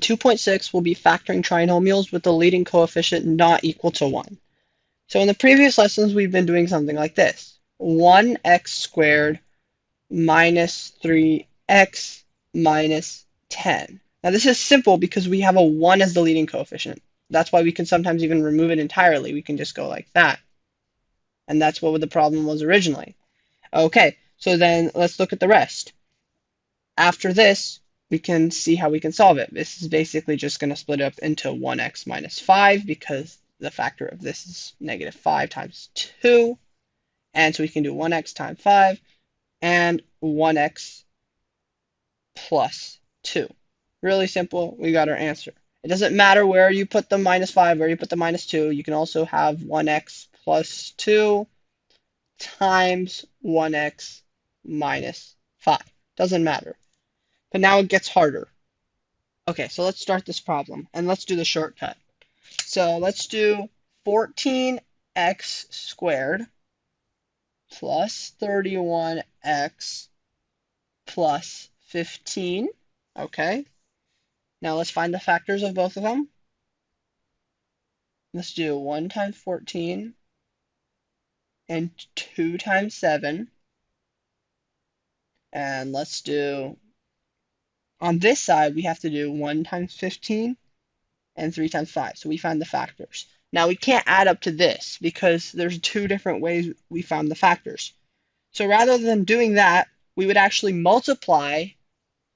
2.6 will be factoring trinomials with the leading coefficient not equal to 1. So in the previous lessons, we've been doing something like this. 1x squared minus 3x minus 10. Now this is simple because we have a 1 as the leading coefficient. That's why we can sometimes even remove it entirely. We can just go like that. And that's what the problem was originally. Okay, so then let's look at the rest. After this, we can see how we can solve it. This is basically just going to split up into 1x minus 5 because the factor of this is negative 5 times 2. And so we can do 1x times 5 and 1x plus 2. Really simple. We got our answer. It doesn't matter where you put the minus 5, where you put the minus 2. You can also have 1x plus 2 times 1x minus 5. Doesn't matter. But now it gets harder. Okay, so let's start this problem, and let's do the shortcut. So let's do 14x squared plus 31x plus 15. Okay, now let's find the factors of both of them. Let's do 1 times 14 and 2 times 7. And let's do, on this side, we have to do 1 times 15 and 3 times 5. So we find the factors. Now we can't add up to this because there's two different ways we found the factors. So rather than doing that, we would actually multiply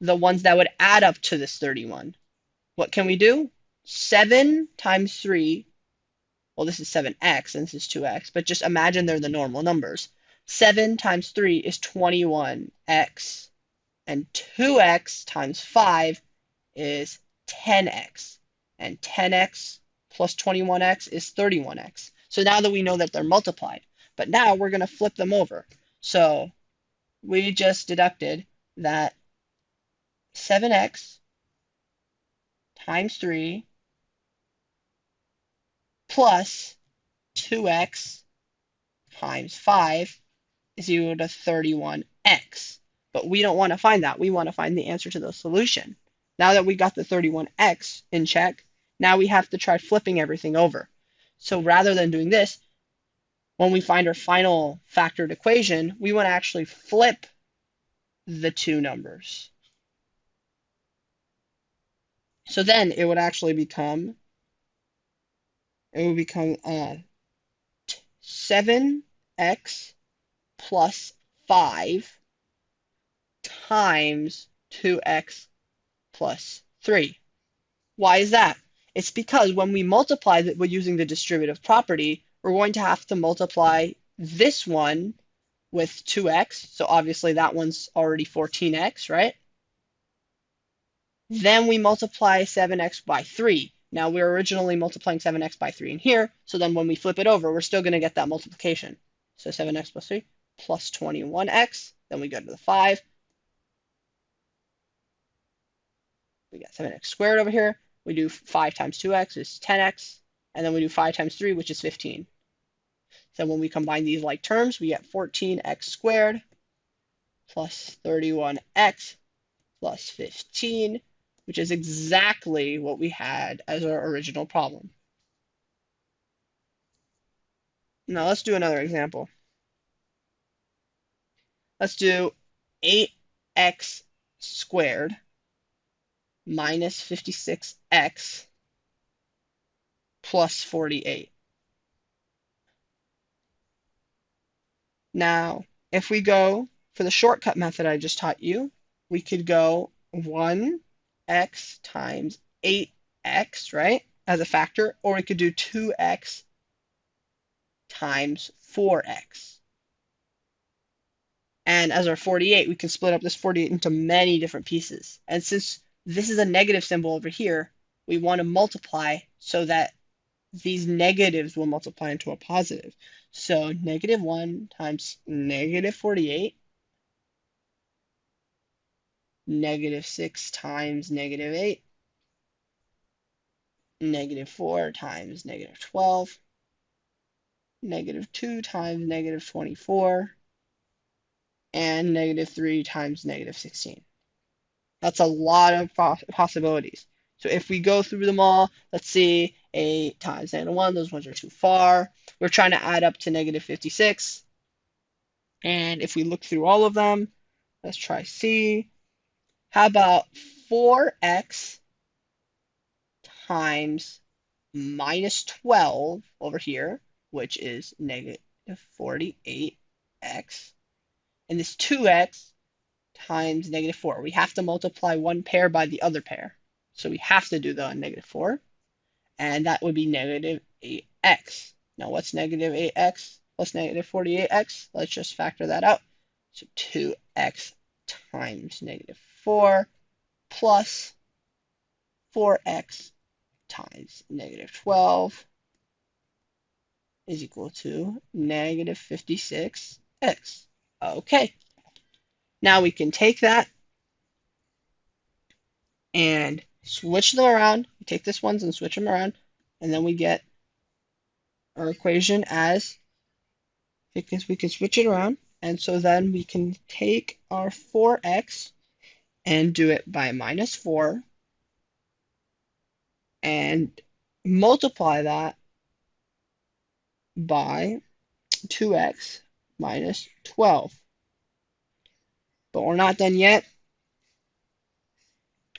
the ones that would add up to this 31. What can we do? 7 times 3, well this is 7x and this is 2x, but just imagine they're the normal numbers. 7 times 3 is 21x, and 2x times 5 is 10x, and 10x plus 21x is 31x. So now that we know that they're multiplied, but now we're going to flip them over. So we just deducted that 7x times 3 plus 2x times 5 is equal to 31x. But we don't want to find that. We want to find the answer to the solution. Now that we got the 31x in check, now we have to try flipping everything over. So rather than doing this, when we find our final factored equation, we want to actually flip the two numbers. So then it would actually become, 7x plus 5 times 2x plus 3. Why is that? It's because when we multiply that we're using the distributive property, we're going to have to multiply this one with 2x. So obviously that one's already 14x, right? Then we multiply 7x by 3. Now we're originally multiplying 7x by 3 in here, so then when we flip it over, we're still going to get that multiplication. So 7x plus 3 plus 21x, then we go to the 5. We got 7x squared over here. We do 5 times 2x is 10x, and then we do 5 times 3, which is 15. So when we combine these like terms, we get 14x squared plus 31x plus 15, which is exactly what we had as our original problem. Now let's do another example. Let's do 8x squared minus 56x plus 48. Now, if we go for the shortcut method I just taught you, we could go 1x times 8x, right, as a factor, or we could do 2x times 4x. And as our 48, we can split up this 48 into many different pieces. And since this is a negative symbol over here, we want to multiply so that these negatives will multiply into a positive. So negative 1 times negative 48, negative 6 times negative 8, negative 4 times negative 12, negative 2 times negative 24, and negative 3 times negative 16. That's a lot of possibilities. So if we go through them all, let's see, 8 times -1, those ones are too far. We're trying to add up to -56. And if we look through all of them, let's try C. How about 4x times -12 over here, which is -48x. And this 2x times -4. We have to multiply one pair by the other pair. So we have to do the -4. And that would be -8x. Now what's -8x plus -48x? Let's just factor that out. So 2x times -4 plus 4x times -12 is equal to -56x. Okay, now we can take that and switch them around. We take this ones and switch them around, and then we get our equation as, because we can switch it around. And so then we can take our 4x and do it by -4 and multiply that by 2x minus 12. But we're not done yet.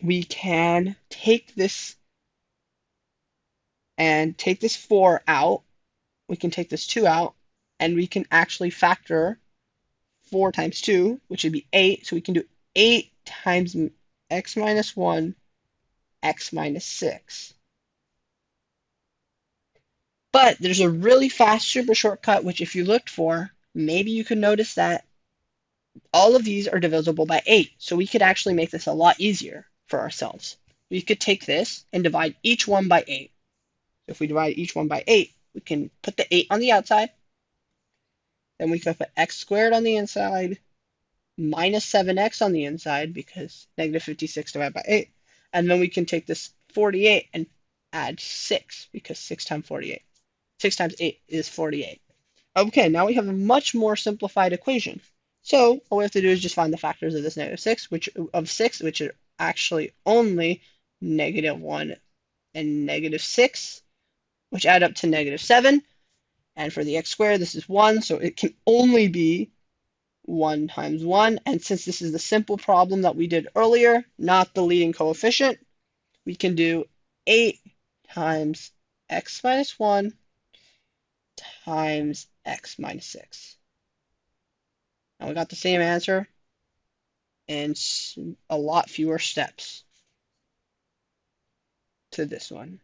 We can take this and take this 4 out. We can take this 2 out, and we can actually factor 4 times 2, which would be 8. So we can do 8 times x minus 1, x minus 6. But there's a really fast super shortcut, which if you looked for, maybe you could notice that all of these are divisible by 8. So we could actually make this a lot easier for ourselves. We could take this and divide each one by 8. If we divide each one by 8, we can put the 8 on the outside. Then we can put x squared on the inside, minus 7x on the inside, because -56 divided by 8. And then we can take this 48 and add 6, because 6 times 48. 6 times 8 is 48. Okay, now we have a much more simplified equation. So all we have to do is just find the factors of this -6, which are actually only -1 and -6, which add up to -7. And for the x squared, this is 1, so it can only be 1 times 1. And since this is the simple problem that we did earlier, not the leading coefficient, we can do 8 times x minus 1 times x minus 6. And we got the same answer in a lot fewer steps to this one.